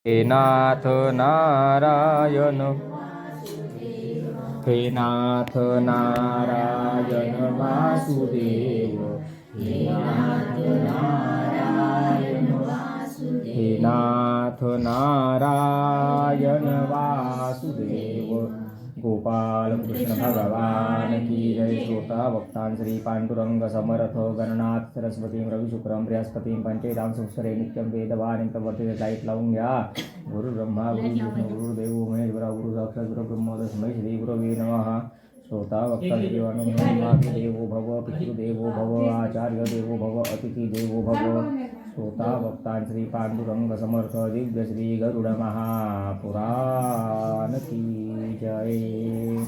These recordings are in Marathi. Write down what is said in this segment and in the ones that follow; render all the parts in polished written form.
हे नाथ नारायण, हे नाथ नारायण वासुदेव, हे नाथ नारायण वासुदेव, हे नाथ नारायण वासुदेव। गोपाल कृष्ण भगवान की जय। श्रोता भक्तान श्री पांडुरंग समर्थ गणनाथ सरस्वती रवी शुक्रम बृहस्पती पंचेतां संस्करे नित्यं वेदवाणी प्रवर्तित लाईट लावून घ्या। गुरु ब्रह्मा गुरु विष्णू गुरुदेव महेश्वरा गुरु साक्षात गुरुब्रह्म तस्मै श्री गुरवे नमः। श्रोता भक्ता देवो भव, पितृदेवो भव, आचार्य देवो भव, अतिथि देवो भव। श्रोता भक्तान श्री पांडुरंग समर्थ दिव्य श्री गरुड महापुराण की जय।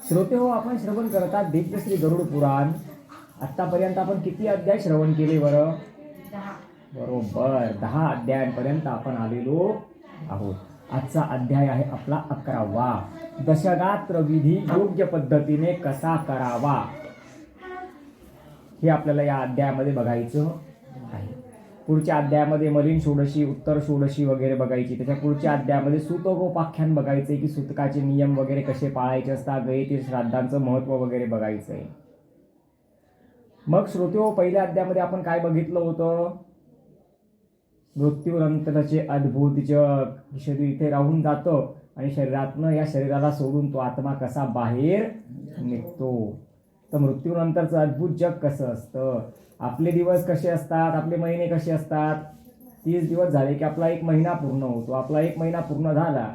श्रोते हो, आपण श्रवण करतात दिव्य श्री गरुड पुराण। आतापर्यंत आपण किती अध्याय श्रवण केले बरं? बरोबर 10 अध्यायांपर्यंत आपण आलेलो आहोत। आजचा अध्याय आहे आपला 11वा। दशगात्र विधी योग्य पद्धतीने कसा करावा हे आपल्याला या अध्यायामध्ये बघायचं आहे। पुढच्या अध्यायामध्ये मलिन षोडशी, उत्तर षोडशी वगैरे बघायची। त्याच्या पुढच्या अध्यायामध्ये सूतकोपाख्यान बघायचंय की सूतकाचे नियम वगैरे कसे पाळायचे असतात, गयतीर श्राद्धांचं महत्त्व वगैरे बघायचंय। मग श्रोतेहो, पहिल्या अध्यायामध्ये आपण काय बघितलं होतं? मृत्यूनंतरचे अद्भुत जग। शरीर इथे राहून जातं आणि शरीरातनं या शरीराला सोडून तो आत्मा कसा बाहेर निघतो। तर मृत्यूनंतरचं अद्भुत जग कसं असतं, आपले दिवस कसे असतात, आपले महिने कसे असतात। 30 दिवस झाले की आपला 1 महिना पूर्ण होतो। आपला 1 महिना पूर्ण झाला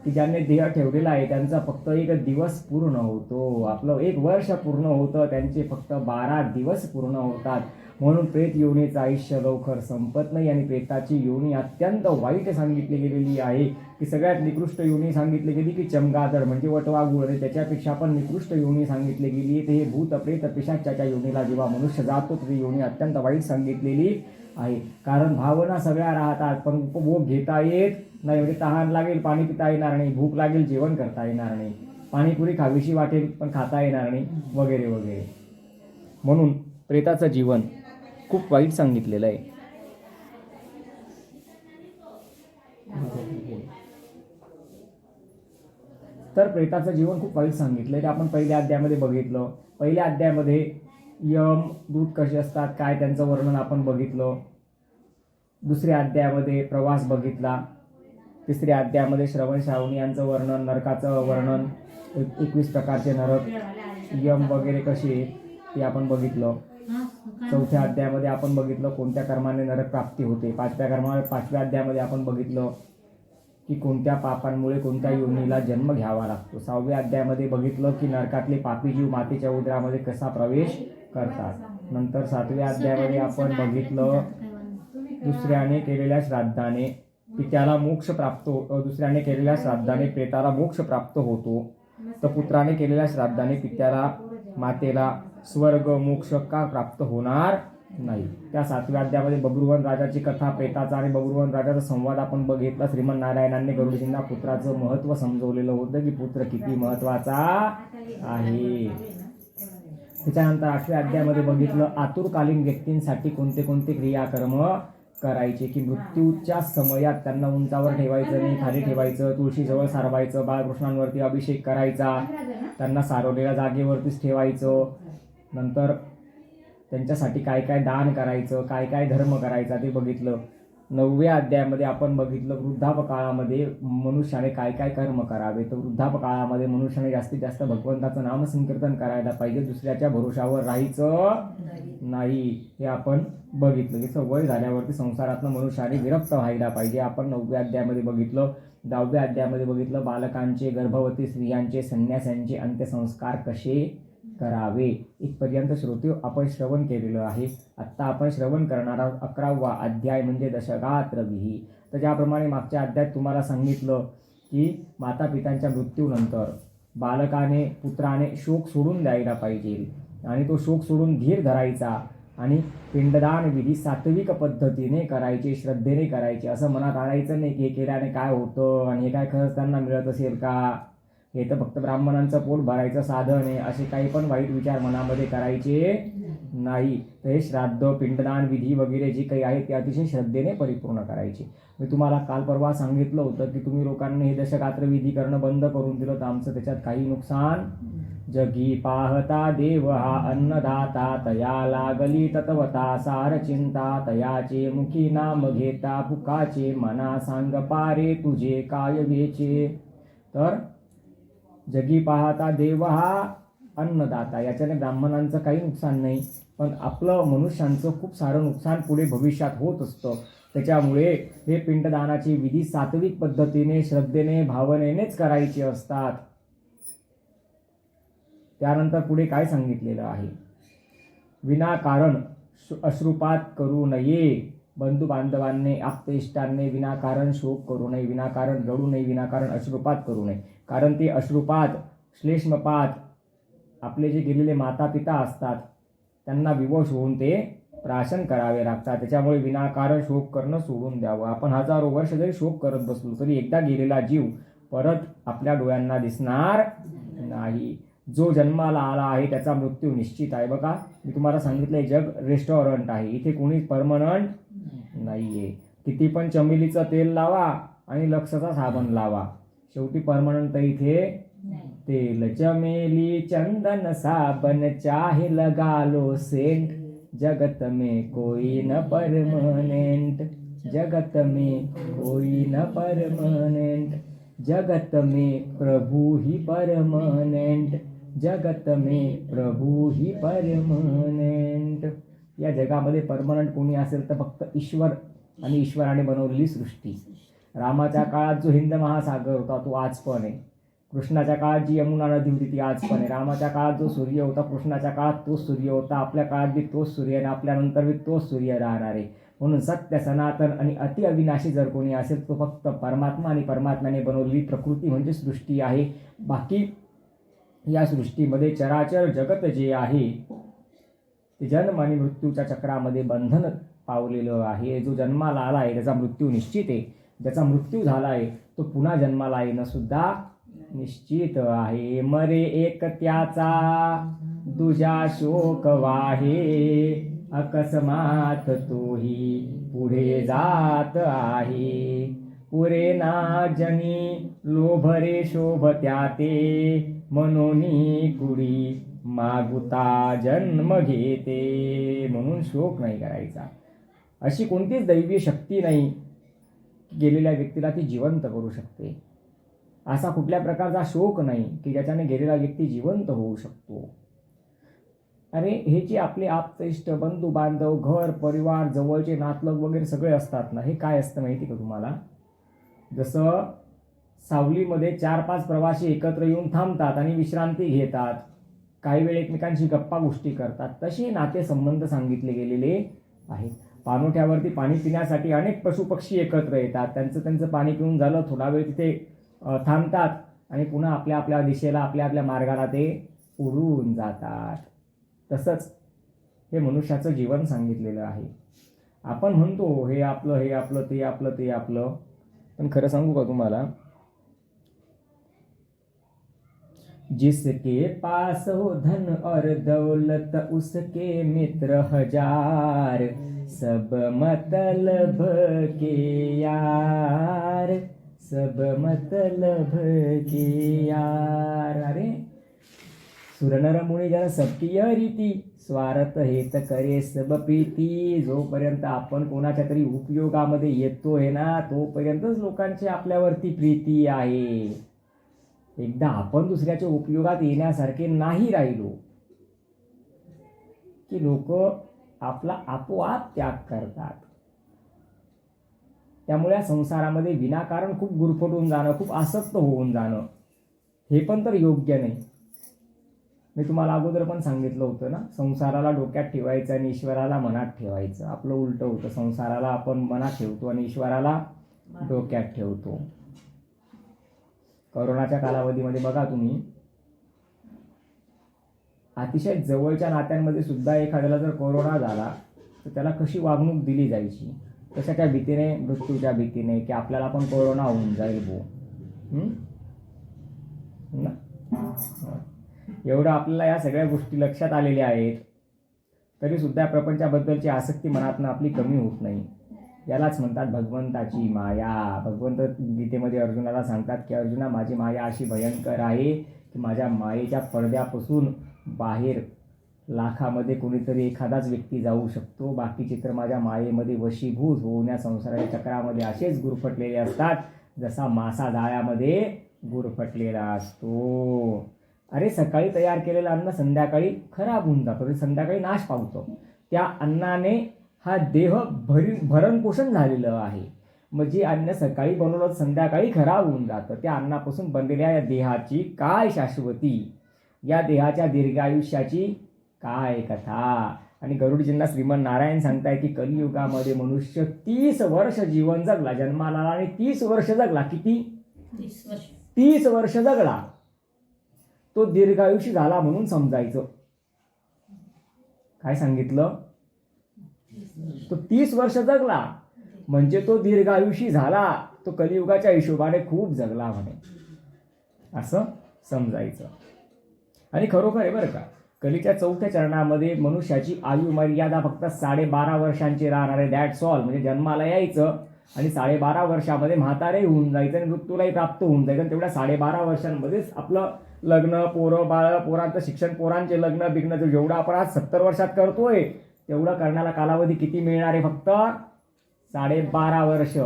की ज्यांनी देह ठेवलेला आहे त्यांचा फक्त 1 दिवस पूर्ण होतो। आपलं 1 वर्ष पूर्ण होतं, त्यांचे फक्त 12 दिवस पूर्ण होतात। म्हणून प्रेत योनीचं आयुष्य लवकर संपत नाही आणि प्रेताची योनी अत्यंत वाईट सांगितली गेलेली आहे। की सगळ्यात निकृष्ट योनी सांगितली गेली की चमगादड म्हणजे वटवाघूळ, आणि त्याच्यापेक्षा पण निकृष्ट योनी सांगितली गेली ते हे भूत प्रेत पिशाच्याच्या योनीला जेव्हा मनुष्य जातो ती योनी अत्यंत वाईट सांगितलेली आहे। कारण भावना सगळ्या राहतात पण उपभोग घेता येत नाही। म्हणजे तहान लागेल पाणी पिता येणार नाही, भूक लागेल जेवण करता येणार नाही, पाणीपुरी खावीशी वाटेल पण खाता येणार नाही वगैरे वगैरे। म्हणून प्रेताचं जीवन खूप वाईट सांगितलेलं आहे। तर प्रेताचं जीवन खूप वाईट सांगितलंय ते आपण पहिल्या अध्यायामध्ये बघितलं। पहिल्या अध्यायामध्ये यम दूत कसे असतात काय त्यांचं वर्णन आपण बघितलं। दुसऱ्या अध्यायामध्ये प्रवास बघितला। तिसऱ्या अध्यायामध्ये श्रवण श्रावणी यांचं वर्णन, नरकाचं वर्णन, 21 प्रकारचे नरक, यम वगैरे कसे ते आपण बघितलं। चौथ्या अध्यायामध्ये आपण बघितलं कोणत्या कर्माने नरक प्राप्ती होते। पाचव्या अध्यायामध्ये आपण बघितलं की कोणत्या पापांमुळे कोणत्या योनीला जन्म घ्यावा लागतो। 6व्या अध्यायामध्ये बघितलं की नरकातले पापी जीव मातेच्या उदरामध्ये कसा प्रवेश करतात। नंतर 7व्या अध्यायामध्ये आपण बघितलं दुसऱ्याने केलेल्या श्राद्धाने पित्याला मोक्ष प्राप्त होतो, दुसऱ्याने केलेल्या श्राद्धाने प्रेताला मोक्ष प्राप्त होतो, तर पुत्राने केलेल्या श्राद्धाने पित्याला मातेला स्वर्ग मोक्ष का प्राप्त होणार नाही। त्या 7व्या अध्यायामध्ये बब्रुवन राजाची कथा, प्रेताचा आणि बब्रुवन राजाचा संवाद आपण बघितला। श्रीमन्नारायणांनी गरुडजींना पुत्राचं महत्त्व समजवलेलं होतं की पुत्र किती महत्त्वाचा आहे। त्याच्यानंतर 8व्या अध्यायामध्ये बघितलं आतुरकालीन व्यक्तींसाठी कोणते कोणते क्रियाकर्म करायचे। की मृत्यूच्या समयात त्यांना उंचावर ठेवायचं नाही, खाली ठेवायचं, तुळशीजवळ सारवायचं, बाळकृष्णांवरती अभिषेक करायचा, त्यांना सारवलेल्या जागेवरतीच ठेवायचं। नंतर त्यांच्यासाठी काय काय दान करायचं, काय काय धर्म करायचा ते बघितलं। 9व्या अध्यायामध्ये आपण बघितलं वृद्धापकाळामध्ये मनुष्याने काय काय कर्म करावे। तर वृद्धापकाळामध्ये मनुष्याने जास्तीत जास्त भगवंताचं नामसंकीर्तन करायला पाहिजे, दुसऱ्याच्या भरोशावर राहायचं नाही हे आपण बघितलं। की वय झाल्यावरती संसारातनं मनुष्याने विरक्त व्हायला पाहिजे आपण 9व्या अध्यायामध्ये बघितलं। 10व्या अध्यायामध्ये बघितलं बालकांचे, गर्भवती स्त्रियांचे, संन्यासांचे अंत्यसंस्कार कसे करावे। इथपर्यंत श्रोते आपण श्रवण केलेलं आहे। आत्ता आपण श्रवण करणारा 11वा अध्याय म्हणजे दशगात्र विधी। तर ज्याप्रमाणे मागच्या अध्यायात तुम्हाला सांगितलं की माता पित्यांच्या मृत्यूनंतर बालकाने पुत्राने शोक सोडून द्यायला पाहिजे आणि तो शोक सोडून धीर धरायचा आणि पिंडदान विधी सात्विक पद्धतीने करायचे, श्रद्धेने करायचे। असं मनात आणायचं नाही की हे केल्याने काय होतं आणि हे काय खरंच त्यांना मिळत असेल का, हे तर फक्त ब्राह्मणांचं पोट भरायचं साधन आहे, असे काही पण वाईट विचार मनामध्ये करायचे नाही. तर हे श्राद्ध, पिंडदान विधी वगैरे जे काही आहे ते अतिशय श्रद्धेने परिपूर्ण करायचे. मी तुम्हाला काल परवा सांगितलं होतं की तुम्ही लोकांनी हे दशगात्र विधी करणं बंद करून दिलं तर आमचं त्याच्यात काही नुकसान. जगी पाहता देव हा अन्नदाता, तया लागली तत्वता सार चिंता, तयाचे मुखी नाम घेता फुकाचे, मना सांग पारे तुझे काय वेचे. तर जगी पाहता देव हा अन्नदाता, याच्याने ब्राह्मणांचं काही नुकसान नाही, पण आपलं मनुष्यांचं खूप सारं नुकसान पुढे भविष्यात होत असतं. त्याच्यामुळे हे पिंडदानाची विधी सात्विक पद्धतीने, श्रद्धेने, भावनेनेच करायचे असतात. त्यानंतर पुढे काय सांगितलेलं आहे, विनाकारण अश्रुपात करू नये. बंधू बांधवांनी, आप्तेष्टांनी विनाकारण शोक करू नये, विनाकारण रडू नये, विनाकारण अश्रुपात करू नये. कारण ते अश्रुपात, श्लेष्मपात आपले जे गेलेले माता पिता असतात त्यांना विवश होऊन ते प्राशन करावे लागतात. त्याच्यामुळे विनाकारण शोक करणं सोडून द्यावं. आपण हजारो वर्ष जरी शोक करत बसलो तरी एकदा गेलेला जीव परत आपल्या डोळ्यांना दिसणार नाही. जो जन्माला आला आहे त्याचा मृत्यू निश्चित आहे. बघा, मी तुम्हाला सांगितलंय जग रेस्टॉरंट आहे, इथे कोणीच परमनंट नाहीये. किती पण चमेलीचं तेल लावा आणि लक्षचा साबण लावा, शेवटी परमनंट इथे तेल. चमेली चंदन साबन चाहे लगा लो सेंट, जगत में कोई न परमानेंट, जगत में कोई न परमानेंट, जगत में प्रभु ही परमानेंट, जगत में प्रभु ही परमानेंट. या जगामध्ये परमनंट कोणी असेल तर फक्त ईश्वर आणि ईश्वराने बनवलेली सृष्टी. रामाच्या काळात जो हिंद महासागर होता तो आज पण आहे. कृष्णाच्या काळात जी यमुना नदी होती ती आज पण आहे. रामाच्या काळात जो सूर्य होता, कृष्णाच्या काळात तोच सूर्य होता, आपल्या काळात बी तोच सूर्य आणि आपल्यानंतर बी तोच सूर्य राहणार आहे. म्हणून सत्य, सनातन आणि अति अविनाशी जर कोणी असेल तो फक्त परमात्मा आणि परमात्म्याने बनवलेली प्रकृती म्हणजे सृष्टी आहे. बाकी या सृष्टीमध्ये चराचर जगत जे आहे ते जन्म आणि मृत्यूच्या चक्रामध्ये बंधन पावलेलं आहे. जो जन्माला आला आहे त्याचा मृत्यू निश्चित आहे, ज्याचा मृत्यू झाला आहे तो पुन्हा जन्माला येणं सुद्धा निश्चित आहे. मरे एक त्याचा दुजा शोक वाहे, अकस्मात तोही पुढे जात आहे. पुरे ना जनी लोभरे शोभ त्याते, मनोनी कुडी मागुता जन्म घेते. म्हणून शोक नाही करायचा. अशी कोणतीच दैवी शक्ती नाही की गेलेल्या व्यक्तीला ती जिवंत करू शकते. असा कुठल्या प्रकारचा शोक नाही की ज्याच्याने गेलेला व्यक्ती जिवंत होऊ शकतो. अरे हे जे आपले आप्तेष्ट, बंधू बांधव, घर परिवार, जवळचे नातलग वगैरे सगळे असतात ना, हे काय असतं माहिती का तुम्हाला? जसं सावलीमध्ये 4-5 प्रवासी एकत्र येऊन थांबतात आणि विश्रांती घेतात, काही वेळ एकमेकांशी गप्पा गोष्टी करतात, तसे नातेसंबंध सांगितले गेलेले आहेत. पाणवठ्यावरती पाणी पिण्यासाठी अनेक पशुपक्षी एकत्र येतात, त्यांचं पाणी पिऊन झालं थोडा वेळ तिथे थांबतात आणि पुन्हा आपल्या आपल्या दिशेला, आपल्या आपल्या मार्गाला ते उडून जातात. तसंच हे मनुष्याचं जीवन सांगितलेलं आहे. आपण म्हणतो हे आपलं, हे आपलं, ते आपलं, ते आपलं, पण खरं सांगू का तुम्हाला, जिसके पास हो धन और दौलत उसके मित्र हजार, सब मतलब के यार, सब मतलब के यार. अरे सुरनर मुनी जन सबकी यह रीती, स्वार्थ हेत करे सब प्रीती. जोपर्यंत आपण कोणाच्या तरी उपयोगामध्ये येतोय ना तोपर्यंतच लोकांची आपल्यावरती प्रीती आहे. एकदा आपण दुसऱ्याच्या उपयोगात येण्यासारखे नाही राहिलो की लोक आपला आपोआप त्याग करतात. त्यामुळे या संसारामध्ये विनाकारण खूप गुरफटून जाणं, खूप आसक्त होऊन जाणं हे पण तर योग्य नाही. मी तुम्हाला अगोदर पण सांगितलं होतं ना, संसाराला डोक्यात ठेवायचं आणि ईश्वराला मनात ठेवायचं. आपलं उलटं होतं, संसाराला आपण मनात ठेवतो आणि ईश्वराला डोक्यात ठेवतो. कोरोनाच्या कालावधीमध्ये बघा तुम्ही, अतिशय जवळच्या नात्यांमध्ये सुद्धा एखाद्याला जर कोरोना झाला तर त्याला कशी वागणूक दिली जायची, कशाच्या भीतीने, मृत्यूच्या भीतीने की आपल्याला पण कोरोना होऊन जाईल ना. एवढं आपल्याला या सगळ्या गोष्टी लक्षात आलेल्या आहेत. तरी सुद्धा प्रपंचाबद्दलची आसक्ती मनातनं आपली कमी होत नाही. यालाच म्हणतात भगवंताची माया. भगवंत गीतेमध्ये अर्जुनाला सांगतात की अर्जुना, माझी माया अशी भयंकर आहे की माझ्या मायेच्या पडद्यापासून बाहेर लाखामध्ये कोणीतरी एखादाच व्यक्ती जाऊ शकतो. बाकीचे तर माझ्या मायेमध्ये वशीभूत होऊन या संसाराच्या चक्रामध्ये असेच गुरफटलेले असतात जसा मासा जाळ्यामध्ये गुरफटलेला असतो. अरे, सकाळी तयार केलेलं अन्न संध्याकाळी खराब होऊन जातं, ते संध्याकाळी नाश पावतं. त्या अन्नाने हा देह भरणपोषण झालेलं आहे. मग जे अन्न सकाळी बनवलं संध्याकाळी खराब होऊन जातं, त्या अन्नापासून बनलेल्या या देहाची काय शाश्वती, या देहाच्या दीर्घायुष्याची काय कथा. आणि गरुडजींना श्रीमन नारायण सांगताय की कलियुगामध्ये मनुष्य 30 वर्ष जीवन जगला, जन्माला आणि 30 वर्ष जगला. किती? 30 वर्ष जगला. तो दीर्घायुषी झाला म्हणून समजायचं. काय सांगितलं? तो 30 वर्ष जगला म्हणजे तो दीर्घायुषी झाला, तो कलियुगाच्या हिशोबाने खूप जगला म्हणे, असं समजायचं. आणि खरोखर आहे बरं का, कलीच्या 4थ्या चरणामध्ये मनुष्याची आयु मर्यादा फक्त 12.5 वर्षांची राहणार आहे. That's all. म्हणजे जन्माला यायचं आणि 12.5 वर्षामध्ये म्हातारे होऊन जायचं आणि मृत्यूलाही प्राप्त होऊन जायचं. आणि तेवढ्या 12.5 वर्षांमध्येच आपलं लग्न, पोरं बाळ, पोरांचं शिक्षण, पोरांचे लग्न बिग्न जेवढं आपण आज 70 वर्षात करतोय तेवढं करण्याला कालावधी किती मिळणार आहे? फक्त 12.5 वर्ष.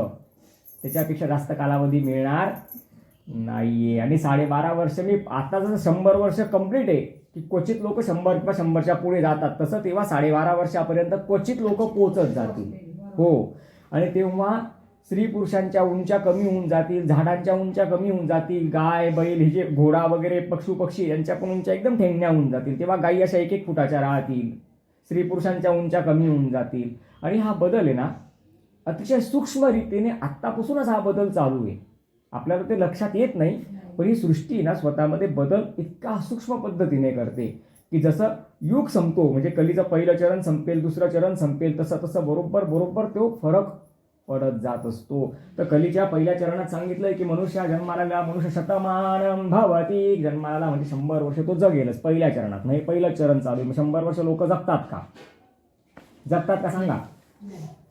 त्याच्यापेक्षा जास्त कालावधी मिळणार नाहीये. आणि 12.5 वर्ष मी आता जसं 100 वर्ष कंप्लीट आहे की क्वचित लोक 100 किंवा 100च्या पुढे जातात, तसं तेव्हा 12.5 वर्षापर्यंत क्वचित लोक पोचत जातील. हो. आणि तेव्हा स्त्री पुरुषांच्या उंच्या कमी होऊन जातील, झाडांच्या उंच्या कमी होऊन जातील, गाय बैल हे जे घोडा वगैरे पशु पक्षी यांच्या पण उंच्या एकदम ठेंगण्या होऊन जातील. तेव्हा गायी अशा 1-1 फुटाच्या राहतील, स्त्री पुरुषांच्या उंच्या कमी होऊन जातील. आणि हा बदल आहे ना अतिशय सूक्ष्म रीतीने आत्तापासूनच हा बदल चालू आहे. आपल्याला ते लक्षात येत नाही, पण ही सृष्टी ना स्वतःमध्ये बदल इतका सूक्ष्म पद्धतीने करते की जसं युग संपतो म्हणजे कलीचं पहिलं चरण संपेल, दुसरं चरण संपेल, तसं तसं बरोबर तो फरक पडत जात असतो. तर कलीच्या पहिल्या चरणात सांगितलंय की मनुष्य जन्माला मनुष्य शतमानं भवती, जन्माला म्हणजे 100 वर्ष तो जगेलच पहिल्या चरणात. म्हणजे पहिलं चरण चालू आहे. 100 वर्ष लोक जगतात का? जगतात का सांगा?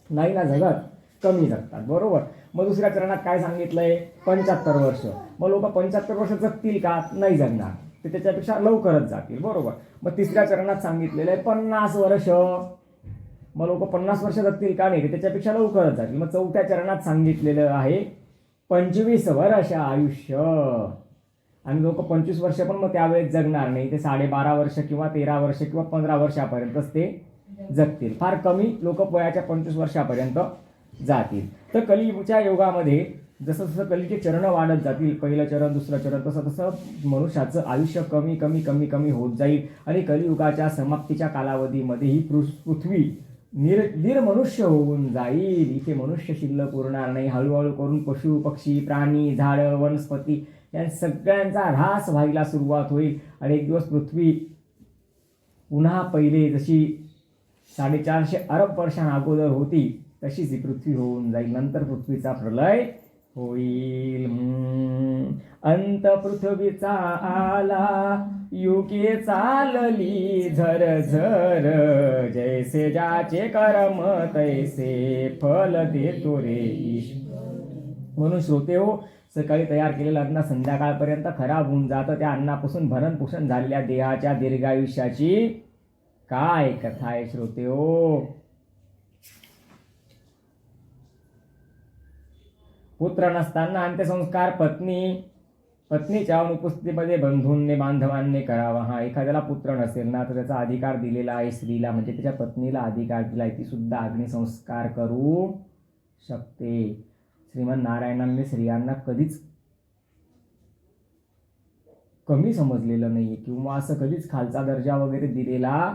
नाही ना जगत, कमी जगतात. बरोबर. मग दुसऱ्या चरणात काय सांगितलंय? 75 वर्ष. मग लोक 75 वर्ष जगतील का? नाही जगणार, ते त्याच्यापेक्षा लवकरच जातील. बरोबर. मग तिसऱ्या चरणात सांगितलेलं आहे 50 वर्ष. मग लोक 50 वर्ष जगतील का? नाही, ते त्याच्यापेक्षा लवकरच जातील. मग चौथ्या चरणात सांगितलेलं आहे 25 वर्ष आयुष्य. आणि लोक 25 वर्ष पण मग त्यावेळेस जगणार नाही, ते 12.5 वर्ष किंवा 13 वर्ष किंवा 15 वर्षापर्यंतच ते जगतील. फार कमी लोक वयाच्या 25 वर्षापर्यंत जातील. तर कलियुगच्या योगामध्ये जसं जसं कलीचे चरण वाढत जातील, पहिलं चरण दुसरं चरण, तसं तसं मनुष्याचं आयुष्य कमी कमी कमी कमी होत जाईल. आणि कलियुगाच्या समाप्तीच्या कालावधीमध्ये ही पृथ्वी निर्मनुष्य होऊन जाईल. इथे मनुष्य शिल्लक उरणार नाही. हळूहळू करून पशु पक्षी प्राणी झाडं वनस्पती या सगळ्यांचा ऱ्हास व्हायला सुरुवात होईल. आणि एक दिवस पृथ्वी पुन्हा पहिले जशी 450 अरब वर्षांअगोदर होती तशीच ही पृथ्वी होऊन जाईल. नंतर पृथ्वीचा प्रलय होईल. अंत पृथ्वीचा आला युगे चालली झरझर, जैसे ज्याचे कर्म तैसे फल देतो रे ईश्वर. म्हणून श्रोते हो, सकाळी तयार केलेलं अन्न संध्याकाळपर्यंत खराब होऊन जातं. त्या अन्नापासून भरणपोषण झालेल्या देहाच्या दीर्घायुष्याची काय कथा आहे श्रोते हो. पुत्र नसताना अंत्यसंस्कार पत्नीच्या अनुपस्थितीमध्ये बंधूंनी बांधवांनी करावा. हा, एखाद्याला पुत्र नसेल ना तर त्याचा अधिकार दिलेला आहे स्त्रीला, म्हणजे त्याच्या पत्नीला अधिकार दिलाय, ती सुद्धा अग्निसंस्कार करू शकते. श्रीमन नारायणांनी स्त्रियांना कधीच कमी समजलेलं नाहीये किंवा असं कधीच खालचा दर्जा वगैरे दिलेला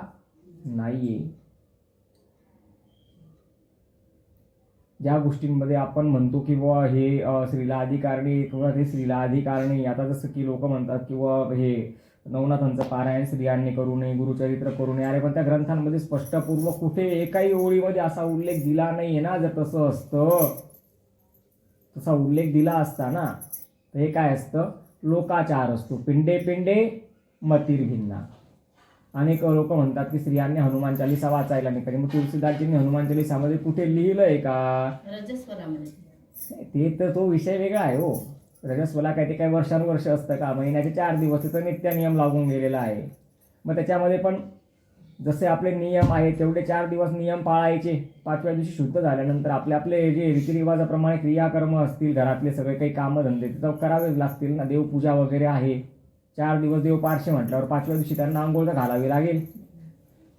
नाहीये. ज्या गोष्टींमध्ये आपण म्हणतो की बुवा हे स्त्रीला अधिकार नाही किंवा ते स्त्रीला अधिकार नाही, आता जसं की लोक म्हणतात किंवा हे नवनाथांचं पारायण स्त्रियांनी करू नये, गुरुचरित्र करू नये. अरे पण त्या ग्रंथांमध्ये स्पष्टपूर्वक कुठे एकाही ओळीमध्ये असा उल्लेख दिला नाहीये ना. जर तसं असतं, तसा उल्लेख दिला असता ना तर हे काय असतं? लोकाचार असतो. पिंडे पिंडे मतिर्भिन्ना. अनेक लोक म्हणतात की स्त्रियांनी हनुमान चालिसा वाचायला नाही पाहिजे. मग तुलसीदासजींनी हनुमान चालिसामध्ये कुठे लिहिलंय का? ते तर तो विषय वेगळा आहे हो. रजस्वला काय ते काय वर्षानुवर्ष असतं का? महिन्याचे 4 दिवस तर नित्य नियम लागून गेलेला आहे. मग त्याच्यामध्ये पण जसे आपले नियम आहेत तेवढे 4 दिवस नियम पाळायचे. 5व्या दिवशी शुद्ध झाल्यानंतर आपले जे रीतिरिवाजाप्रमाणे क्रियाकर्म असतील, घरातले सगळे काही कामं धंदे तर करावेच लागतील ना. देवपूजा वगैरे आहे. 4 दिवस देवपारशी म्हटल्यावर 5व्या दिवशी त्यांना आंघोळ तर घालावी लागेल.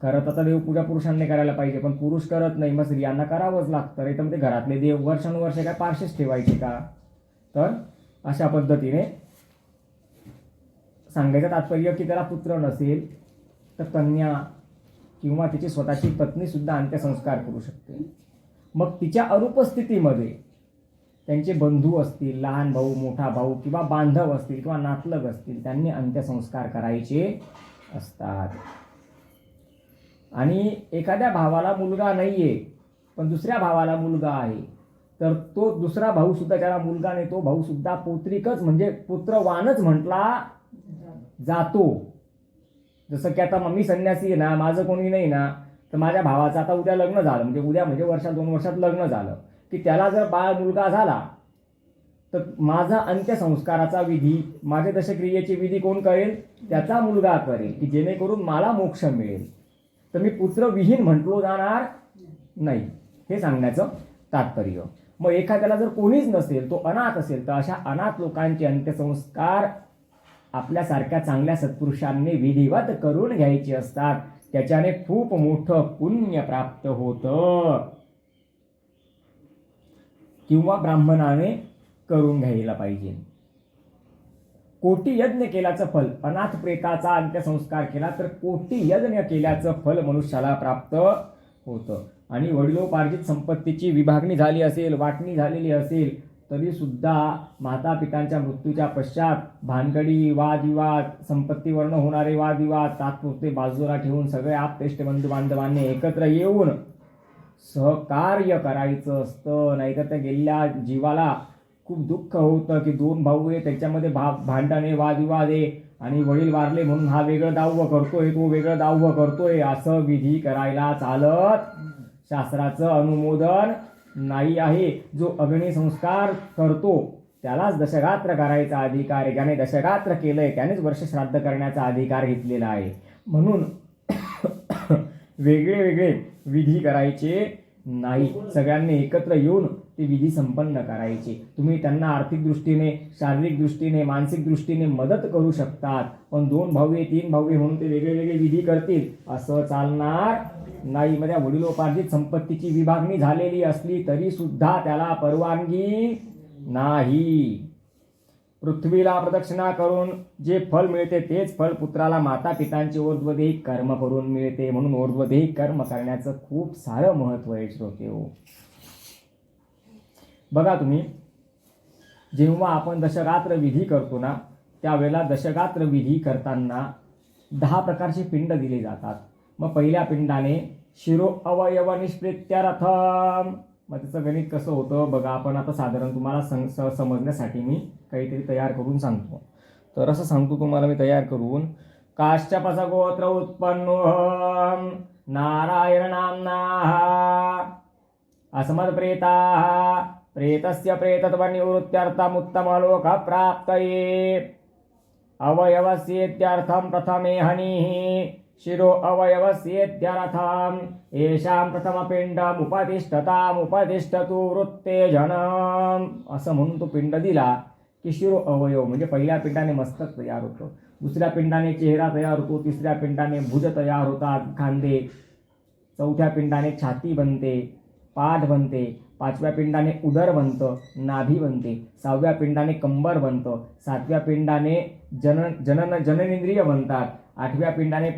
खरं तर देवपूजा पुरुषांनी करायला पाहिजे, पण पुरुष करत नाही, मग स्त्रियांना करावंच लागतं. नाही तर मग ते घरातले देव वर्षानुवर्ष काय पारशीच ठेवायचे का? तर अशा पद्धतीने सांगायचं तात्पर्य की त्याला पुत्र नसेल तर कन्या किंवा तिची स्वतःची पत्नी सुद्धा अंत्यसंस्कार करू शकते. मग तिच्या अनुपस्थितीमध्ये त्यांचे बंधू असतील, लहान भाऊ, मोठा भाऊ किंवा बांधव असतील किंवा नातलग असतील, त्यांनी अंत्यसंस्कार करायचे असतात. आणि एखाद्या भावाला मुलगा नाहीये पण दुसऱ्या भावाला मुलगा आहे, तर तो दुसरा भाऊ सुद्धा, ज्याला मुलगा नाही तो भाऊ सुद्धा पौत्रिकच म्हणजे पुत्रवानच म्हटला जातो. जसं की आता मी संन्यासी आहे ना, माझं कोणी नाही ना, तर माझ्या भावाचं आता उद्या लग्न झालं, म्हणजे उद्या म्हणजे वर्षात 2 वर्षात लग्न झालं की त्याला जर बाळ मुलगा झाला तर माझा अंत्यसंस्काराचा विधी, माझे दशक्रियेची विधी कोण करेल? त्याचा मुलगा करेल, की जेणेकरून मला मोक्ष मिळेल. तर मी पुत्रविहीन म्हटलो जाणार नाही, हे सांगण्याचं तात्पर्य. मग एखाद्याला जर कोणीच नसेल, तो अनाथ असेल, तर अशा अनाथ लोकांचे अंत्यसंस्कार आपल्यासारख्या चांगल्या सत्पुरुषांनी विधिवत करून घ्यायचे असतात. त्याच्याने खूप मोठं पुण्य प्राप्त होतं. किंवा ब्राह्मणाने करून घ्यायला पाहिजे. कोटी यज्ञ केल्याचं फल, अनाथ प्रेताचा अंत्यसंस्कार केला तर कोटी यज्ञ केल्याचं फल मनुष्याला प्राप्त होतं. आणि वडिलोपार्जित संपत्तीची विभागणी झाली असेल, वाटणी झालेली असेल, तरी सुद्धा माता पितांच्या मृत्यूच्या पश्चात भानगडी, वादविवाद, संपत्तीवरून होणारे वादविवाद तात्पुरते बाजूला ठेवून सगळे आप्तेष्ट बंधू बांधवांनी एकत्र येऊन सहकार्य करायचं असतं. नाहीतर त्या गेलेल्या जीवाला खूप दुःख होतं की 2 भाऊ आहे, त्याच्यामध्ये भांडणे, वादविवाद आहे, आणि वडील वारले म्हणून हा वेगळं दाव्य करतोय, तो वेगळं दाव्य करतोय, असं विधी करायला चालत शास्त्राचं अनुमोदन नाही आहे. जो अग्निसंस्कार करतो त्यालाच दशगात्र करायचा अधिकार आहे. ज्याने दशगात्र केलंय त्यानेच वर्षश्राद्ध करण्याचा अधिकार घेतलेला आहे. म्हणून वेगळे वेगळे विधी करायचे नाही, सगळ्यांनी एकत्र येऊन ते विधी संपन्न करायचे. तुम्ही त्यांना आर्थिक दृष्टीने, शारीरिक दृष्टीने, मानसिक दृष्टीने मदत करू शकतात, पण 2 भाऊ 3 भाऊ म्हणून ते वेगळे वेगळे विधी करतील असं चालणार नाही. मध्ये वडिलोपार्जित संपत्तीची विभागणी झालेली असली तरी सुद्धा त्याला परवानगी नाही. पृथ्वीला प्रदक्षिणा करून जे फल मिळते तेच फल पुत्राला माता पितांचे ऊर्ध्वदेहिक कर्म करून मिळते. म्हणून ऊर्ध्वदेहिक कर्म करण्याचं खूप सारं महत्व आहे श्रोते हो. बघा तुम्ही, जेव्हा आपण दशगात्र विधी करतो ना, त्यावेळेला दशगात्र विधी करताना 10 प्रकारचे पिंड दिले जातात. मग पहिल्या पिंडाने शिरो अवयव निष्प्रेत्यारथम. मग त्याचं गणित कसं होतं बघा. आपण आता साधारण तुम्हाला समजण्यासाठी मी काहीतरी तयार करून सांगतो. तर असं सांगतो तुम्हाला मी तयार करून. काश्यपस गोत्र उत्पन्नोऽहं नारायण नाम्नाः अस्मत् प्रेताः प्रेतस्य प्रेतत्व निवृत्त्यर्थमुत्तमलोकः प्राप्तये अवयवस्येत्यर्थं प्रथमे हनिः शिरो अवयवस्येत्यर्थं येषां प्रथमपिंडमुपतिष्ठतामुपतिष्ठतु वृत्तेजनम्. असं म्हणून तो पिंड दिला की शिरो अवयव म्हणजे पहिल्या पिंडाने मस्तक तयार होतं, दुसऱ्या पिंडाने चेहरा तयार होतो, तिसऱ्या पिंडाने भुज तयार होतात, खांदे, चौथ्या पिंडाने छाती बनते, पाठ बनते, 5व्या पिंडाने उदर बनतं, नाभी बनते, 6व्या पिंडाने कंबर बनतं, 7व्या पिंडाने जननेंद्रिय बनतात, 8व्या पिंडाने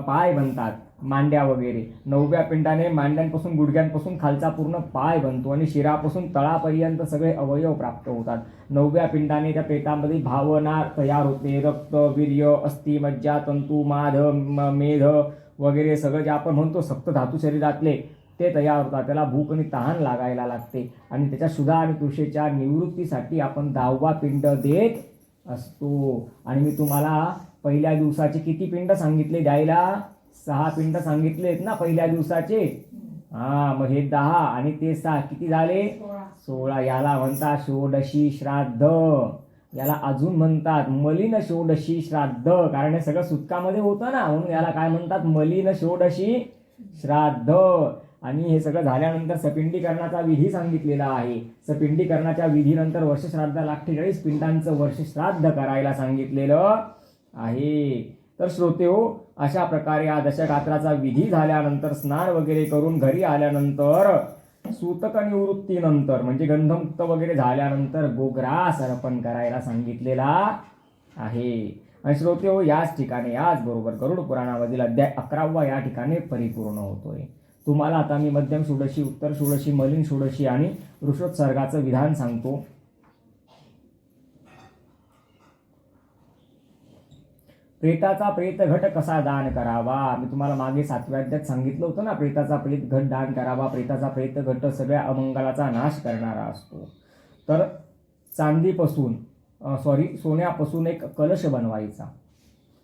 पाय बनतात, मांड्या वगैरे, 9व्या पिंडाने मांड्यांपासून गुडघ्यांपासून खालचा पूर्ण पाय बनतो आणि शिरापासून तळापर्यंत सगळे अवयव प्राप्त होतात. 9व्या पिंडाने त्या पेटामध्ये भावना तयार होते, रक्त, वीर्य, अस्थि, मज्जा, तंतू, मेध वगैरे सगळं जे आपण म्हणतो सप्तधातू शरीरातले ते तयार होतात. त्याला भूक आणि तहान लागायला लागते आणि त्याच्या क्षुधा आणि तृषेच्या निवृत्तीसाठी आपण 10वा पिंड देत असतो. आणि मी तुम्हाला पहिल्या दिवसाचे किती पिंड सांगितले द्यायला? 6 पिंड सांगितलेत ना पहिल्या दिवसाचे. मग हे 10 आणि ते 6 किती झाले? 16. याला म्हणतात षोडशी श्राद्ध. याला अजून म्हणतात मलिन षोडशी श्राद्ध, कारण हे सगळं सुतकामध्ये होतं ना, म्हणून याला काय म्हणतात? मलिन षोडशी श्राद्ध. आणि हे सगळं झाल्यानंतर सपिंडीकरणाचा विधी सांगितलेला आहे. सपिंडीकरणाच्या विधीनंतर वर्षश्राद्धाला 48 पिंडांचं वर्षश्राद्ध करायला सांगितलेलं आहे. तर श्रोतेहो, अशा प्रकारे या दशगात्राचा विधी झाल्यानंतर स्नान वगैरे करून घरी आल्यानंतर सूतक निवृत्तीनंतर म्हणजे गंधमुक्त वगैरे झाल्यानंतर गोग्रास अर्पण करायला सांगितलेला आहे. आणि श्रोतेहो, याच ठिकाणी याचबरोबर गरुड पुराणामधील अध्याय 11वा या ठिकाणी परिपूर्ण होतोय. तुम्हाला आता मी मध्यम षोडशी, उत्तर षोडशी, मलिन षोडशी आणि वृषोत्सर्गाचं विधान सांगतो. प्रेताचा प्रेत घट कसा दान करावा? मी तुम्हाला मागे 7व्या अध्यायात सांगितलं होतं ना, प्रेताचा प्रेत घट दान करावा. प्रेताचा प्रेत घट सगळ्या अमंगलाचा नाश करणारा असतो. तर चांदीपासून सोन्यापासून एक कलश बनवायचा,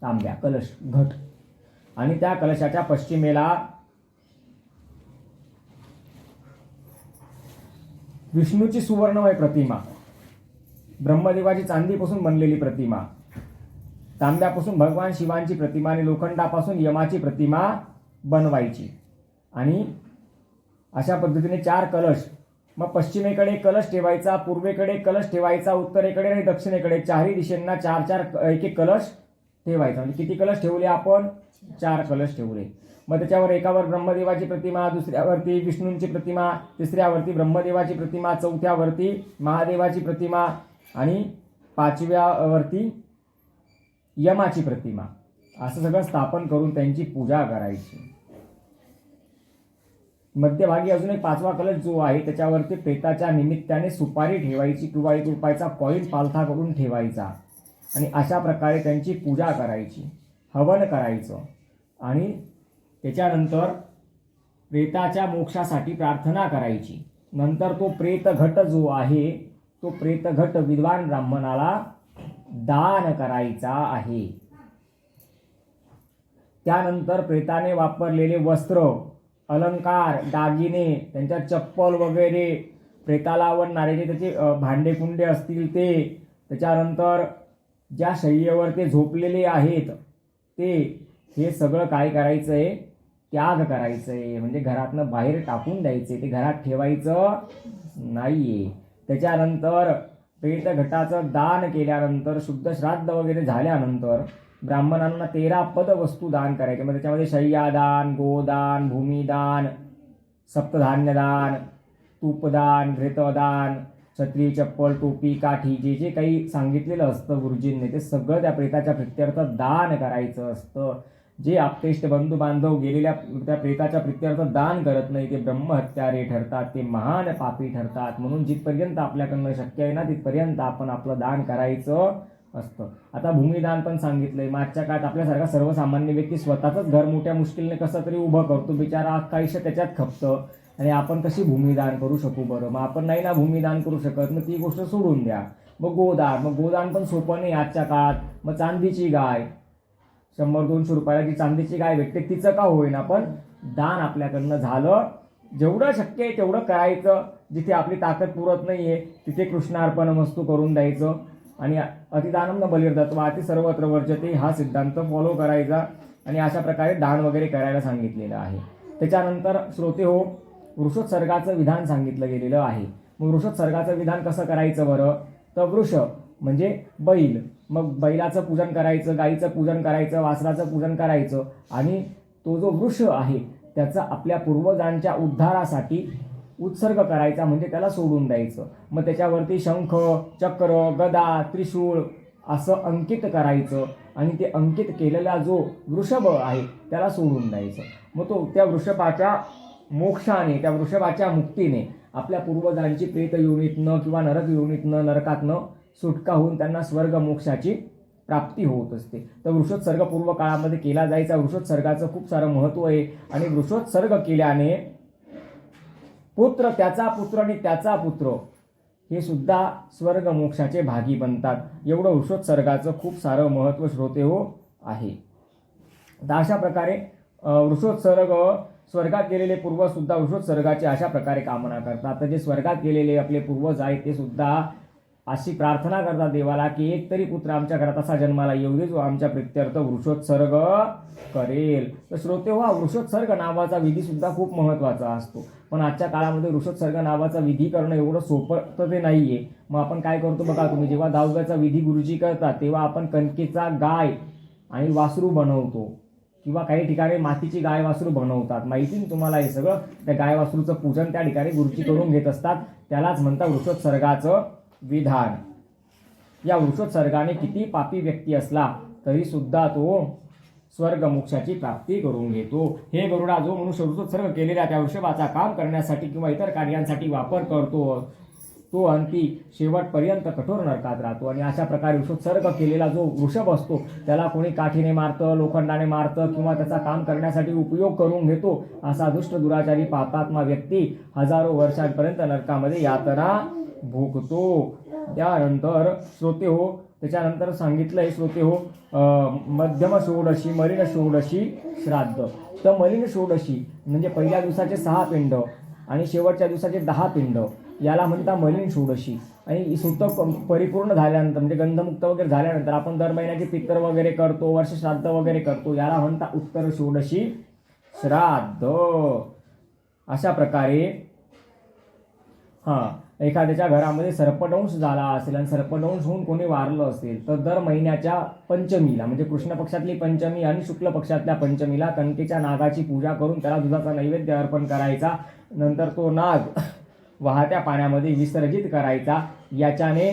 तांब्या कलश घट, आणि त्या कलशाच्या पश्चिमेला विष्णूची सुवर्णमय प्रतिमा, ब्रह्मदेवाची चांदीपासून बनलेली प्रतिमा, तांब्यापासून भगवान शिवांची प्रतिमा आणि लोखंडापासून यमाची प्रतिमा बनवायची. आणि अशा पद्धतीने 4 कलश, मग पश्चिमेकडे कलश ठेवायचा, पूर्वेकडे कलश ठेवायचा, उत्तरेकडे आणि दक्षिणेकडे 4ही दिशेंना 4 एक कलश ठेवायचा. म्हणजे किती कलश ठेवले आपण? 4 कलश ठेवले. मग त्याच्यावर एकावर ब्रह्मदेवाची प्रतिमा, दुसऱ्यावरती विष्णूंची प्रतिमा, तिसऱ्यावरती ब्रह्मदेवाची प्रतिमा, चौथ्यावरती महादेवाची प्रतिमा आणि 5व्यावरती यमाची प्रतिमा, असं सगळं स्थापन करून त्यांची पूजा करायची. मध्यभागी अजून एक 5वा कलश जो आहे त्याच्यावरती प्रेताच्या निमित्ताने सुपारी ठेवायची किंवा 1 रुपयाचा कॉईन पालथा करून ठेवायचा. आणि अशा प्रकारे त्यांची पूजा करायची, हवन करायचं. आणि त्याच्यानंतर प्रेताच्या मोक्षासाठी प्रार्थना करायची. नंतर तो प्रेत घट जो आहे तो प्रेत घट विद्वान ब्राह्मणाला दान करायचा आहे. त्यानंतर प्रेताने वापरलेले वस्त्र, अलंकार, दागिने, त्यांच्या चप्पल वगैरे, प्रेताला आवडणारे जे त्याचे भांडे कुंडे असतील ते, त्याच्यानंतर ज्या शय्येवर ते झोपलेले आहेत ते, हे सगळं काय करायचं आहे? त्याग करायचं आहे. म्हणजे घरातनं बाहेर टाकून द्यायचे, ते घरात ठेवायचं नाहीये. त्याच्यानंतर प्रेत घटाचं दान केल्यानंतर, शुद्ध श्राद्ध वगैरे झाल्यानंतर ब्राह्मणांना 13 पद वस्तू दान करायचे. मग त्याच्यामध्ये शय्यादान, गोदान, भूमिदान, सप्तधान्यदान, तूपदान, घृतदान, छत्री, चप्पल, टोपी, काठी, जे जे काही सांगितलेलं असतं गुरुजींनी ते सगळं त्या प्रेताच्या प्रित्यर्थ दान करायचं असतं. जे आपतेष्ट बंधू बांधव गेलेल्या त्या प्रेताच्या प्रित्यर्थ दान करत नाही ते ब्रह्महत्यारे ठरतात, ते महान पापी ठरतात. म्हणून जिथपर्यंत आपल्याकडनं शक्य आहे ना तिथपर्यंत आपण आपलं दान करायचं असतं. आता भूमिदान पण सांगितलंय. मागच्या काळात आपल्यासारखा सर्वसामान्य व्यक्ती स्वतःच घर मोठ्या मुश्किलने कसं तरी उभं करतो, बिचारा अख्खं आयुष्य त्याच्यात खपतं. आणि आपण कशी भूमिदान करू शकू बरं? मग आपण नाही ना भूमिदान करू शकत, मग ती गोष्ट सोडून द्या. मग गोदान पण सोपं नाही आजच्या काळात. मग चांदीची गाय 100-200 रुपयाला जी चांदीची गाय भेटते तिचं का होईना, पण दान आपल्याकडनं झालं. जेवढं शक्य आहे तेवढं करायचं. जिथे आपली ताकद पुरत नाहीये तिथे कृष्णार्पण वस्तू करून द्यायचं. आणि अतिदानम न बलिर्दत्वा अति सर्वत्र वर्जते हा सिद्धांत फॉलो करायचा. आणि अशा प्रकारे दान वगैरे करायला सांगितलेलं आहे. त्याच्यानंतर श्रोते हो, वृषोत्सर्गाचं विधान सांगितलं गेलेलं आहे. मग वृषोत्सर्गाचं विधान कसं करायचं बरं? तर वृष म्हणजे बैल, मग बैलाचं पूजन करायचं, गाईचं पूजन करायचं, वासराचं पूजन करायचं. आणि तो जो वृष आहे त्याचा आपल्या पूर्वजांच्या उद्धारासाठी उत्सर्ग करायचा, म्हणजे त्याला सोडून द्यायचं. मग त्याच्यावरती शंख, चक्र, गदा, त्रिशूळ असं अंकित करायचं. आणि ते अंकित केलेला जो वृषभ आहे त्याला सोडून द्यायचं. मग तो त्या वृषभाच्या मोक्षाने, त्या वृषभाच्या मुक्तीने आपल्या पूर्वजांची प्रेत योनीतनं किंवा नरक योनीतनं, नरकातनं सुटका होऊन त्यांना स्वर्ग मोक्षाची प्राप्ती होत असते. तर वृषोत्सर्ग पूर्व काळामध्ये केला जायचा. वृषोत्सर्गाचं खूप सारं महत्त्व आहे. आणि वृषोत्सर्ग केल्याने पुत्र, त्याचा पुत्र आणि त्याचा पुत्र हे सुद्धा स्वर्ग मोक्षाचे भागी बनतात. एवढं वृषोत्सर्गाचं खूप सारं महत्त्व श्रोते हो आहे. तर अशा प्रकारे वृषोत्सर्ग, स्वर्गात गेलेले पूर्वज सुद्धा वृषोत्सर्गाची अशा प्रकारे कामना करतात. तर जे स्वर्गात गेलेले आपले पूर्वज आहेत ते सुद्धा अशी प्रार्थना करतात देवाला की एक तरी पुत्र आमच्या घरात असा जन्माला येऊ दे जो आमच्या प्रित्यर्थ वृषोत्सर्ग करेल. तर श्रोते हा वृषोत्सर्ग नावाचा विधी सुद्धा खूप महत्त्वाचा असतो. पण आजच्या काळामध्ये वृषोत्सर्ग नावाचा विधी करणं एवढं सोपं तर ते नाही आहे. मग आपण काय करतो बघा तुम्ही, जेव्हा दहाव्याचा विधी गुरुजी करतात तेव्हा आपण कणकेचा गाय आणि वासरू बनवतो किंवा काही ठिकाणी मातीची गाय वासरू बनवतात. माहिती ना तुम्हाला हे सगळं. त्या गाय वासरूचं पूजन त्या ठिकाणी गुरुजी करून घेत असतात. त्यालाच म्हणतात वृषोत्सर्गाचं विधान. या वृषोत्सर्गाने किती पापी व्यक्ती असला तरी सुद्धा तो स्वर्ग मोक्षाची प्राप्ती करून घेतो. हे गरुडा जो मनुष्य वृषोत्सर्ग केलेल्या त्या वृषभाचा काम करण्यासाठी किंवा इतर कार्यांसाठी वापर करतो तो अंती शेवटपर्यंत कठोर नरकात राहतो. आणि अशा प्रकारे वृषोत्सर्ग केलेला जो वृषभ असतो त्याला कोणी काठीने मारतं, लोखंडाने मारतं किंवा त्याचा काम करण्यासाठी उपयोग करून घेतो. असा दुष्ट दुराचारी पापात्मा व्यक्ती हजारो वर्षांपर्यंत नरकामध्ये यातना भोगतो. त्यानंतर श्रोते हो, त्याच्यानंतर सांगितलंय श्रोते हो, मध्यम षोडशी, मलिन षोडशी श्राद्ध. तर मलिन षोडशी म्हणजे पहिल्या दिवसाचे 6 पिंड आणि शेवटच्या दिवसाचे 10 पिंड, याला म्हणता मलिन षोडशी. आणि सूतक परिपूर्ण झाल्यानंतर म्हणजे गंधमुक्त वगैरे झाल्यानंतर आपण दर महिन्याचे पितर वगैरे करतो, वर्ष श्राद्ध वगैरे करतो, याला म्हणता उत्तर षोडशी श्राद्ध. अशा प्रकारे एखाद्याच्या घरामध्ये सर्पदंश झाला असेल आणि सर्पदंश होऊन कोणी वारलं असेल तर दर महिन्याच्या पंचमीला म्हणजे कृष्ण पक्षातली पंचमी आणि शुक्ल पक्षातल्या पंचमीला कणकेच्या नागाची पूजा करून त्याला दुधाचा नैवेद्य अर्पण करायचा. नंतर तो नाग वाहत्या पाण्यामध्ये विसर्जित करायचा. याच्याने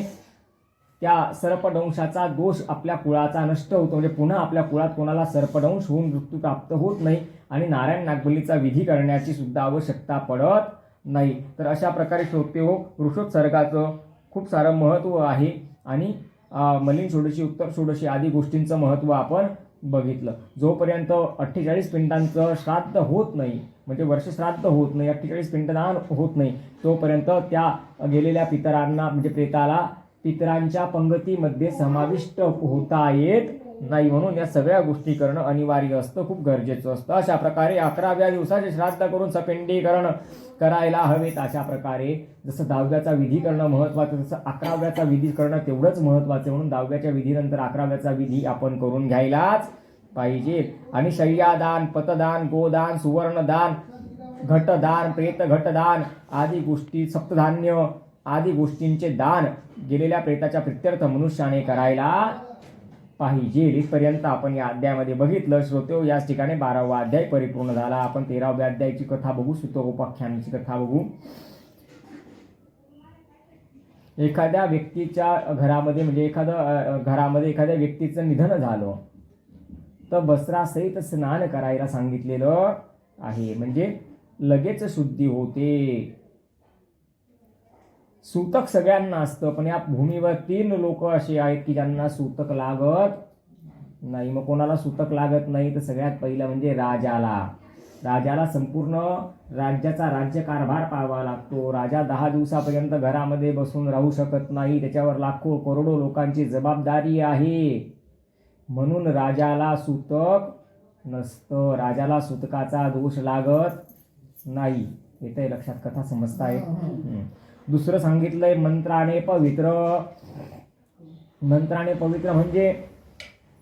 त्या सर्पदंशाचा दोष आपल्या कुळाचा नष्ट होतो. म्हणजे पुन्हा आपल्या कुळात कोणाला सर्पदंश होऊन मृत्यू प्राप्त होत नाही आणि नारायण नागबलीचा विधी करण्याची सुद्धा आवश्यकता पडत नाही. तर अशा प्रकारे श्रोते हो, वृषोत्सर्गाचं खूप सारं महत्त्व आहे. आणि मलिन षोडशी, उत्तर षोडशी आदी गोष्टींचं महत्त्व आपण बघितलं. जोपर्यंत 48 पिंडांचं श्राद्ध होत नाही म्हणजे वर्षश्राद्ध होत नाही, 48 पिंडदान होत नाही, तोपर्यंत त्या गेलेल्या पितरांना म्हणजे प्रेताला पितरांच्या पंगतीमध्ये समाविष्ट होता येत नाही. म्हणून या सगळ्या गोष्टी करणं अनिवार्य असतं, खूप गरजेचं असतं. अशा प्रकारे 11व्या दिवसाचे श्राद्ध करून सपिंडीकरण करायला हवेत. अशा प्रकारे जसं 10व्याचा विधी करणं महत्त्वाचं तसं 11व्याचा विधी करणं तेवढंच महत्त्वाचं. म्हणून 10व्याच्या विधीनंतर 11व्याचा विधी आपण करून घ्यायलाच पाहिजे. आणि शय्यादान, पतदान, गोदान, सुवर्णदान, घटदान, प्रेत घटदान आदी गोष्टी, सप्तधान्य आदी गोष्टींचे दान गेलेल्या प्रेताच्या प्रित्यर्थ मनुष्याने करायला पाहिजे. इथपर्यंत आपण या अध्यायामध्ये बघितलं. श्रोतेहो, याच ठिकाणी 12वा अध्याय परिपूर्ण झाला. आपण 13व्या अध्यायाची कथा बघू, सूतोपाख्यानाची कथा बघू. एखाद्या व्यक्तीच्या घरामध्ये म्हणजे एखाद्या व्यक्तीचं निधन झालं तर वस्त्रासहित स्नान करायला सांगितलेलं आहे. म्हणजे लगेच शुद्धी होते. सूतक सगळ्यांना असतं पण या भूमीवर 3 लोक असे आहेत की ज्यांना सूतक लागत नाही. मग कोणाला सूतक लागत नाही तर सगळ्यात पहिलं म्हणजे राजाला संपूर्ण राज्याचा राज्यकारभार पाहावा लागतो. राजा 10 दिवसापर्यंत घरामध्ये बसून राहू शकत नाही. त्याच्यावर लाखो करोडो लोकांची जबाबदारी आहे. म्हणून राजाला सूतक नसतं. राजाला सूतकाचा दोष लागत नाही. येतंय लक्षात, कथा समजताय. दुसरं सांगितलंय मंत्राने पवित्र. मंत्राने पवित्र म्हणजे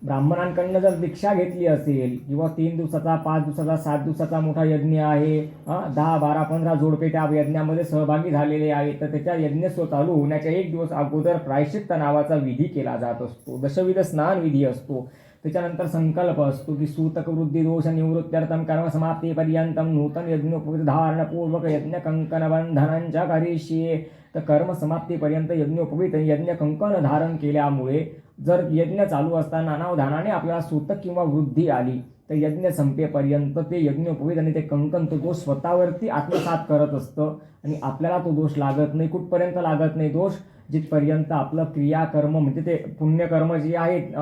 ब्राह्मणांकडनं जर दीक्षा घेतली असेल किंवा 3 दिवसाचा, 5 दिवसाचा, 7 दिवसाचा मोठा यज्ञ आहे, 10, 12, 15 जोडपे त्या यज्ञामध्ये सहभागी झालेले आहेत, तर त्याच्या यज्ञ चालू होण्याच्या 1 दिवस अगोदर प्रायश्चित्त नावाचा विधी केला जात असतो. दशविध स्नान विधी असतो. त्याच्यानंतर संकल्प असतो की सूतक वृद्धी दोष निवृत्त्यर्थम कर्म समाप्तीपर्यंतम नूतन यज्ञोपवीत धारण पूर्वक यज्ञ कंकण बंधनांच्या करिष्ये. तर कर्म समाप्तीपर्यंत यज्ञोपवीत यज्ञ कंकण धारण केल्यामुळे जर यज्ञ चालू असताना अनावधानाने आपल्याला सूतक किंवा वृद्धी आली तर यज्ञ संपेपर्यंत ते यज्ञोपवीत आणि ते कंकण तो दोष स्वतःवरती आत्मसात करत असतं आणि आपल्याला तो दोष लागत नाही. कुठपर्यंत लागत नाही दोष? जिथपर्यंत आपलं क्रियाकर्म म्हणजे ते पुण्यकर्म जे आहेत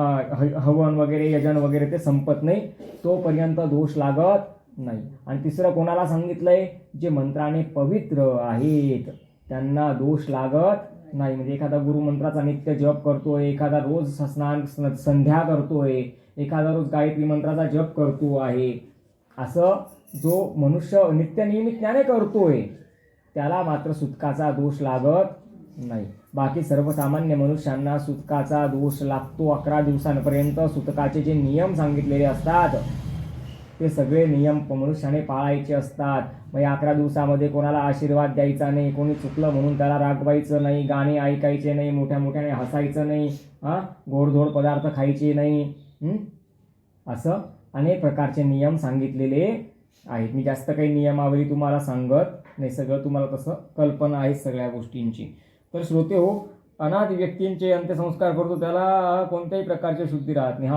हवन वगैरे यजन वगैरे ते संपत नाही तोपर्यंत दोष लागत नाही. आणि तिसरं कोणाला सांगितलंय? जे मंत्राने पवित्र आहेत त्यांना दोष लागत नाही. म्हणजे एखादा गुरुमंत्राचा नित्य जप करतोय, एखादा रोज स्नान संध्या करतोय, एखादा रोज गायत्री मंत्राचा जप करतो आहे, असं जो मनुष्य नित्यनियमितपणे करतोय त्याला मात्र सुतकाचा दोष लागत नाही. बाकी सर्वसामान्य मनुष्यांना सुतकाचा दोष लागतो. 11 दिवसांपर्यंत सुतकाचे जे नियम सांगितलेले असतात ते सगळे नियम मनुष्याने पाळायचे असतात. मग या 11 दिवसामध्ये कोणाला आशीर्वाद द्यायचा नाही, कोणी चुकलं म्हणून त्याला रागवायचं नाही, गाणे ऐकायचे नाही, मोठ्या मोठ्याने हसायचं नाही, गोडधोड पदार्थ खायचे नाही, असं अनेक प्रकारचे नियम सांगितलेले आहेत. मी जास्त काही नियमावली तुम्हाला सांगत नाही, सगळं तुम्हाला तसं कल्पना आहे सगळ्या गोष्टींची. तर श्रोते हो, अनाथ व्यक्तींचे अंत्यसंस्कार करतो त्याला कोणत्याही प्रकारची शुद्धी राहत नाही.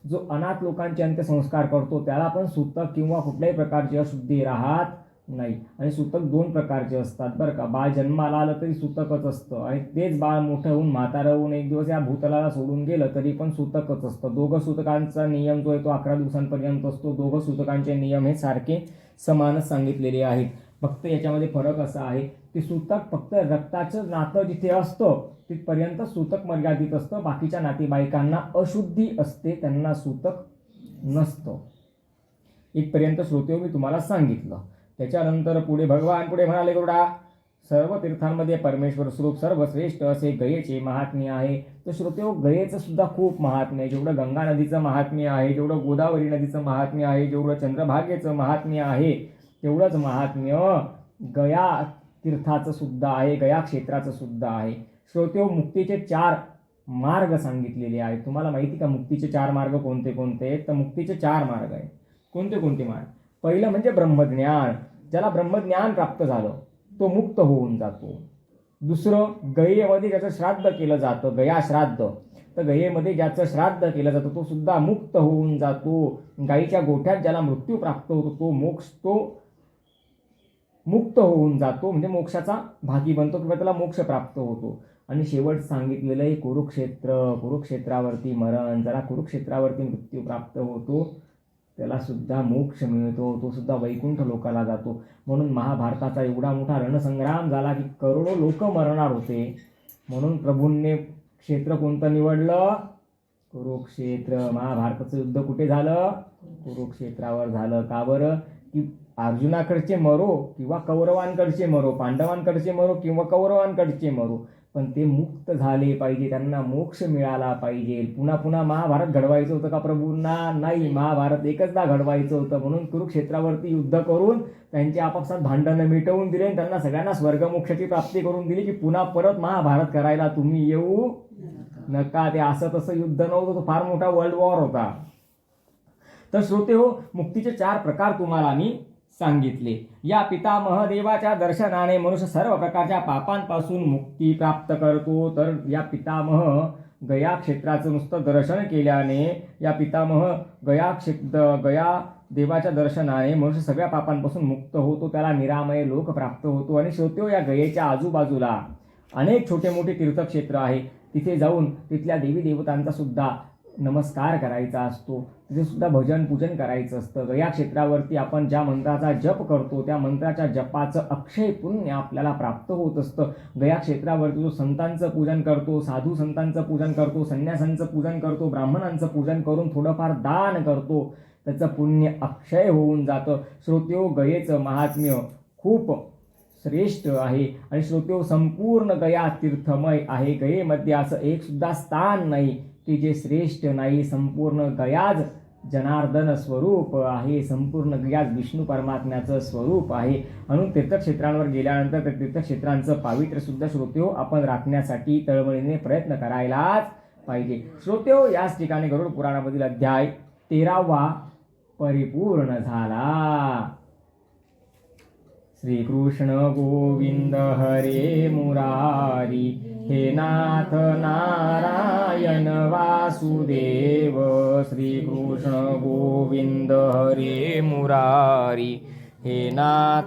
जो अनाथ लोकांचे अंत्यसंस्कार करतो त्याला पण सूतक किंवा कुठल्याही प्रकारची अशुद्धी राहत नाही. आणि सूतक 2 प्रकारचे असतात बरं का. बाळ जन्माला आलं तरी सूतकच असतं, आणि तेच बाळ मोठं होऊन म्हातारं होऊन एक दिवस या भूतलाला सोडून गेलं तरी पण सूतकच असतं. दोघं सूतकांचा नियम जो आहे तो 11 दिवसांपर्यंत असतो. दोघं सूतकांचे नियम हे सारखे समानच सांगितलेले आहेत. फक्त याच्यामध्ये फरक असा आहे की सूतक फक्त रक्ताचं नातं जिथे असतं तिथपर्यंत सूतक मर्यादित असतं. बाकीच्या नातेवाईकांना अशुद्धी असते, त्यांना सूतक नसतं. इथपर्यंत श्रोते मी तुम्हाला सांगितलं. त्याच्यानंतर पुढे भगवान पुढे म्हणाले, गरुडा, सर्व तीर्थांमध्ये परमेश्वर स्वरूप सर्वश्रेष्ठ असे गयेचे महात्म्य आहे. तर श्रोते गयेचं सुद्धा खूप महात्म्य आहे. जेवढं गंगा नदीचं महात्म्य आहे, जेवढं गोदावरी नदीचं महात्म्य आहे, जेवढं चंद्रभागेचं महात्म्य आहे, तेवढंच महात्म्य गया तीर्थाचं सुद्धा आहे, गया क्षेत्राचं सुद्धा आहे. श्रोते मुक्तीचे 4 मार्ग सांगितलेले आहेत. तुम्हाला माहिती का मुक्तीचे 4 मार्ग कोणते कोणते आहेत? तर मुक्तीचे 4 मार्ग आहेत. कोणते कोणते मार्ग? पहिलं म्हणजे ब्रह्मज्ञान. ज्याला ब्रह्मज्ञान प्राप्त झालं तो मुक्त होऊन जातो. दुसरं, गयेमध्ये ज्याचं श्राद्ध केलं जातं, गया श्राद्ध, तर गयेमध्ये ज्याचं श्राद्ध केलं जातं तो सुद्धा मुक्त होऊन जातो. गायीच्या गोठ्यात ज्याला मृत्यू प्राप्त होतो तो मुक्त होऊन जातो, म्हणजे मोक्षाचा भागी बनतो किंवा त्याला मोक्ष प्राप्त होतो. आणि शेवट सांगितलेलं आहे कुरुक्षेत्रावरती मरण, ज्याला कुरुक्षेत्रावरती मृत्यू प्राप्त होतो त्याला सुद्धा मोक्ष मिळतो, तो सुद्धा वैकुंठ लोकाला जातो. म्हणून महाभारताचा एवढा मोठा रणसंग्राम झाला की करोडो लोक मरणार होते, म्हणून प्रभूंनी क्षेत्र कोणतं निवडलं? कुरुक्षेत्र. महाभारताचं युद्ध कुठे झालं? कुरुक्षेत्रावर झालं. का बरं? की अर्जुनाकडचे मरो किंवा कौरवांकडचे मरो, पांडवांकडचे मरो किंवा कौरवांकडचे मरो, पण ते मुक्त झाले पाहिजे, त्यांना मोक्ष मिळाला पाहिजे. पुन्हा पुन्हा महाभारत घडवायचं होतं का प्रभूंना? नाही, महाभारत एकचदा घडवायचं होतं. म्हणून कुरुक्षेत्रावरती युद्ध करून त्यांचे आपापसात भांडणं मिटवून दिले, त्यांना सगळ्यांना स्वर्गमोक्षाची प्राप्ती करून दिली की पुन्हा परत महाभारत करायला तुम्ही येऊ नका. ते असं तसं युद्ध नव्हतं, तो फार मोठा वर्ल्ड वॉर होता. तर श्रोते हो, मुक्तीचे 4 प्रकार तुम्हाला मी सांगितले. या पितामह देवाच्या दर्शनाने मनुष्य सर्व प्रकारच्या पापांपासून मुक्ती प्राप्त करतो. तर या पितामह गया क्षेत्राचं नुसतं दर्शन केल्याने, या पितामह गया देवाच्या दर्शनाने मनुष्य सगळ्या पापांपासून मुक्त होतो, त्याला निरामय लोक प्राप्त होतो. आणि श्रोते, या गयेच्या आजूबाजूला अनेक छोटे मोठे तीर्थक्षेत्र आहे. तिथे जाऊन तिथल्या देवी देवतांचा सुद्धा नमस्कार करायचा असतो, तिथे सुद्धा भजन पूजन करायचं असतं. गया क्षेत्रावरती आपण ज्या मंत्राचा जप करतो त्या मंत्राच्या जपाचं अक्षय पुण्य आपल्याला प्राप्त होत असतं. गया क्षेत्रावरती जो संतांचं पूजन करतो, साधू संतांचं पूजन करतो, संन्यासांचं पूजन करतो, ब्राह्मणांचं पूजन करून थोडंफार दान करतो, त्याचं पुण्य अक्षय होऊन जातं. श्रोत्यो, गयेचं महात्म्य खूप श्रेष्ठ आहे. आणि श्रोत्यो, संपूर्ण गया तीर्थमय आहे. गयेमध्ये असं एक सुद्धा स्थान नाही की जे श्रेष्ठ नाही. संपूर्ण गयाज जनार्दन स्वरूप आहे, संपूर्ण गयाज विष्णू परमात्म्याचं स्वरूप आहे. म्हणून तीर्थक्षेत्रांवर गेल्यानंतर त्या तीर्थक्षेत्रांचं पावित्र्य सुद्धा श्रोत्यो आपण राखण्यासाठी तळमळीने प्रयत्न करायलाच पाहिजे. श्रोत्यो, याच ठिकाणी गरुड पुराणामधील अध्याय 13वा परिपूर्ण झाला. श्रीकृष्ण गोविंद हरे मुरारी, हे नाथ नारायण वासुदेव. श्रीकृष्ण गोविंद हरे मुरारी, हे नाथ